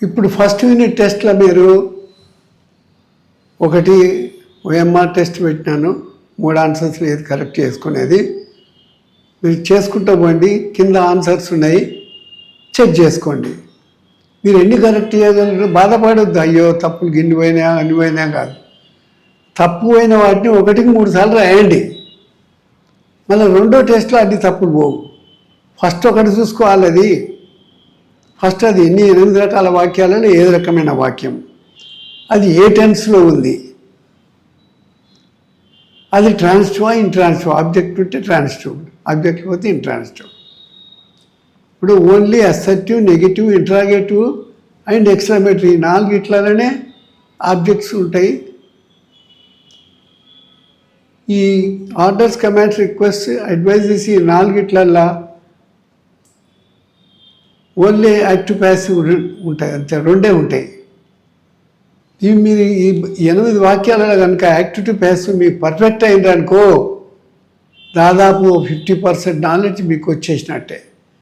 ఇప్పుడు first unit టెస్ట్లో మీరు ఒకటి ఓఎంఆర్ టెస్ట్ పెట్టినాను, 3 ఆన్సర్స్ ఏది కరెక్ట్ చేసుకునేది మీరు చేసుకుంటూ పోండి. కింద ఆన్సర్స్ ఉన్నాయి, చెక్ చేసుకోండి. మీరు ఎన్ని కరెక్ట్ చేయగలరు, బాధపడొద్దు. అయ్యో తప్పులు గిన్ని పోయినా అన్ని పోయినా కాదు. తప్పు అయిన వాటిని 1కి 3 సార్లు రాయండి. మళ్ళీ రెండో టెస్ట్లో అన్ని తప్పులు పోవు. ఫస్ట్ ఒకటి చూసుకోవాలి. అది ఫస్ట్ అది 8 రకాల వాక్యాలలో ఏది రకమైన వాక్యం, అది ఏ టెన్స్లో ఉంది, అది ట్రాన్సిటివ్ ఇంట్రాన్సిటివ్, ఆబ్జెక్ట్ ఉంటే ట్రాన్సిటివ్, ఆబ్జెక్ట్ పోతే ఇంట్రాన్సిటివ్. ఇప్పుడు only assertive, negative, interrogative and exclamatory 4 ఇట్లనే ఆబ్జెక్ట్స్ ఉంటాయి. ఈ ఆర్డర్స్, కమాండ్స్, రిక్వెస్ట్, అడ్వైజెస్ ఈ 4 ఇట్లల్లా ఓన్లీ యాక్టివ్ ప్యాసివ్ ఉంటాయి, అంతే 2 ఉంటాయి. ఇవి మీరు ఈ 8 వాక్యాలలో కనుక యాక్టివ్ టు ప్యాసివ్ మీకు పర్ఫెక్ట్ అయిందనుకో దాదాపు 50% నాలెడ్జ్ మీకు వచ్చేసినట్టే.